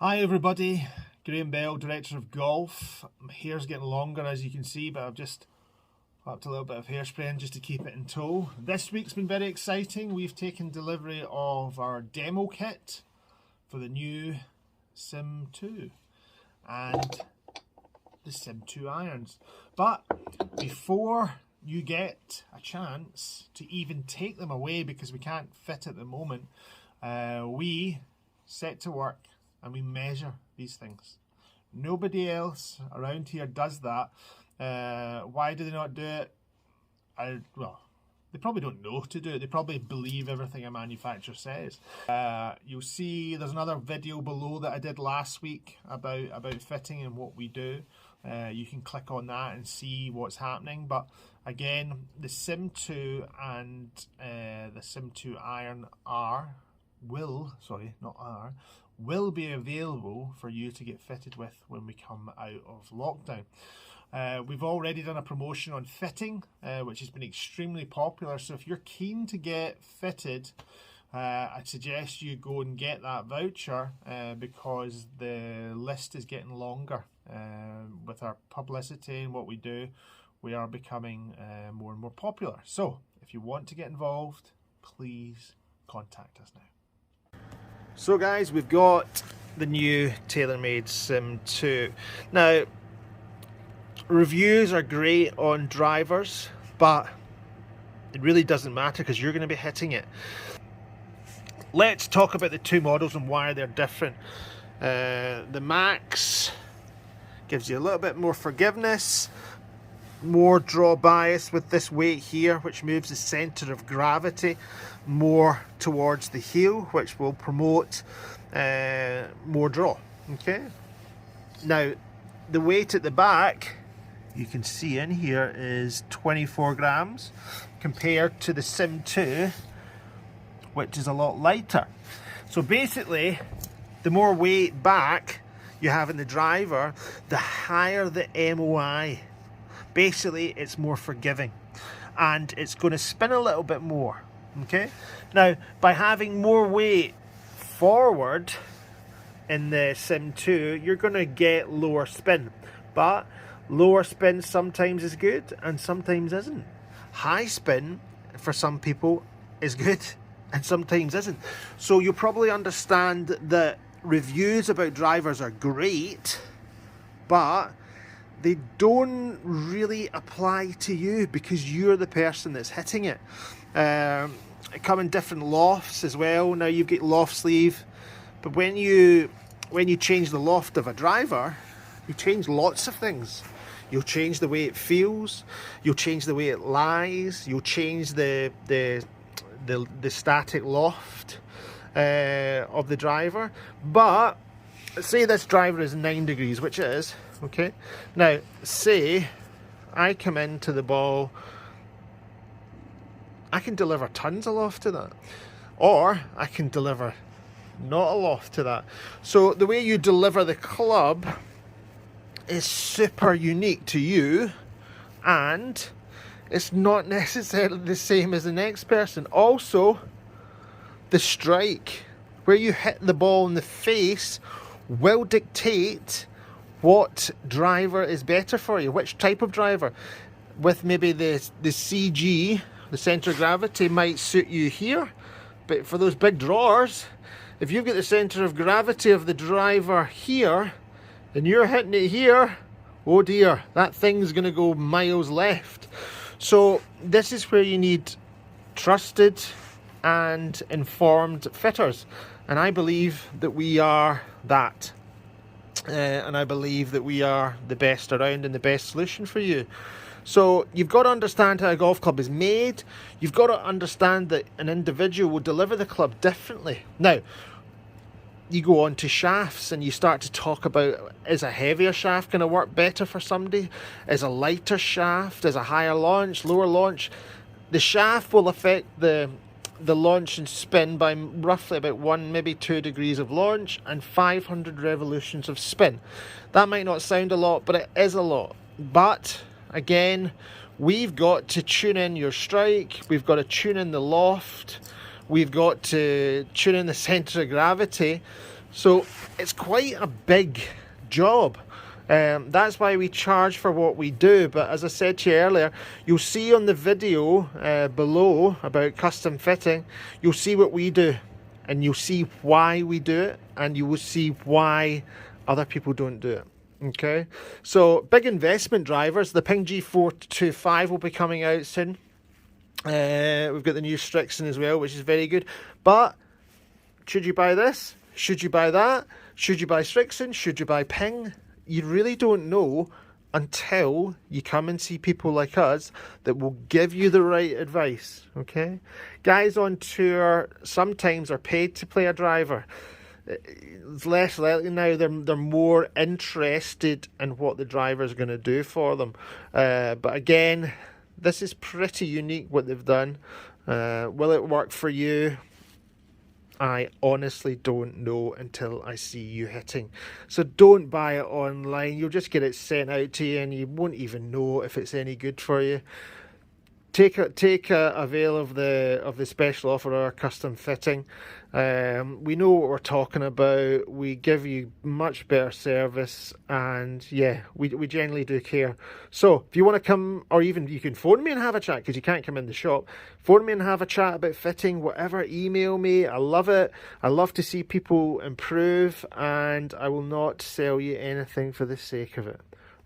Hi everybody, Graham Bell, Director of Golf. My hair's getting longer as you can see, but I've just popped a little bit of hairspray in just to keep it in tow. This week's been very exciting. We've taken delivery of our demo kit for the new SIM2 and the SIM2 irons. But before you get a chance to even take them away, because we can't fit at the moment, we set to work and we measure these things. Nobody else around here does that. Why do they not do it? Well, they probably don't know to do it. They probably believe everything a manufacturer says. You'll see there's another video below that I did last week about fitting and what we do. You can click on that and see what's happening. But again, the SIM2 and the SIM2 iron will be available for you to get fitted with when we come out of lockdown. We've already done a promotion on fitting, which has been extremely popular. So if you're keen to get fitted, I'd suggest you go and get that voucher because the list is getting longer. With our publicity and what we do, we are becoming more and more popular. So if you want to get involved, please contact us now. So guys, we've got the new Taylormade SIM2. Now, reviews are great on drivers, but it really doesn't matter because you're going to be hitting it. Let's talk about the two models and why they're different. The Max gives you a little bit more forgiveness, more draw bias with this weight here, which moves the center of gravity more towards the heel, which will promote more draw. Okay, now the weight at the back, you can see in here, is 24 grams compared to the SIM2, which is a lot lighter. So basically, the more weight back you have in the driver, the higher the MOI. Basically, it's more forgiving and it's going to spin a little bit more. Okay, now by having more weight forward in the SIM2, you're going to get lower spin, but lower spin sometimes is good and sometimes isn't. High spin for some people is good and sometimes isn't. So you'll probably understand that reviews about drivers are great, but they don't really apply to you because you're the person that's hitting it. It come in different lofts as well. Now you've got loft sleeve, but when you change the loft of a driver, you change lots of things. You'll change the way it feels, you'll change the way it lies, you'll change the static loft of the driver. But say this driver is 9 degrees, which it is. Okay, now say I come into the ball, I can deliver tons of loft to that, or I can deliver not a loft to that. So the way you deliver the club is super unique to you, and it's not necessarily the same as the next person. Also, the strike, where you hit the ball in the face, will dictate what driver is better for you, which type of driver. With maybe the CG, the center of gravity might suit you here, but for those big drawers, if you've got the center of gravity of the driver here and you're hitting it here, oh dear, that thing's going to go miles left. So this is where you need trusted and informed fitters, and I believe that we are that. And I believe that we are the best around and the best solution for you. So you've got to understand how a golf club is made. You've got to understand that an individual will deliver the club differently. Now, you go on to shafts and you start to talk about, is a heavier shaft going to work better for somebody? Is a lighter shaft? Is a higher launch, lower launch? The shaft will affect the launch and spin by roughly about 1, maybe 2 degrees of launch and 500 revolutions of spin. That might not sound a lot, but it is a lot. But again, we've got to tune in your strike, we've got to tune in the loft, we've got to tune in the center of gravity So it's quite a big job. That's why we charge for what we do. But as I said to you earlier, you'll see on the video below about custom fitting, you'll see what we do, and you'll see why we do it, and you will see why other people don't do it. Okay, so big investment drivers. The Ping G425 will be coming out soon. We've got the new Strixon as well, which is very good. But should you buy this? Should you buy that? Should you buy Strixon? Should you buy Ping? You really don't know until you come and see people like us that will give you the right advice. Okay, guys on tour sometimes are paid to play a driver. It's less likely now. They're more interested in what the driver's going to do for them. But again, this is pretty unique what they've done. Will it work for you? I honestly don't know until I see you hitting. So don't buy it online. You'll just get it sent out to you and you won't even know if it's any good for you. Take avail of the special offer, our custom fitting. We know what we're talking about. We give you much better service, and yeah, we genuinely do care. So if you want to come, or even you can phone me and have a chat, because you can't come in the shop. Phone me and have a chat about fitting, whatever. Email me. I love it. I love to see people improve, and I will not sell you anything for the sake of it.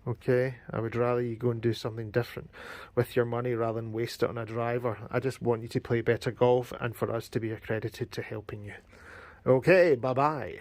Okay, I would rather you go and do something different with your money rather than waste it on a driver. I just want you to play better golf and for us to be accredited to helping you. Okay, bye-bye.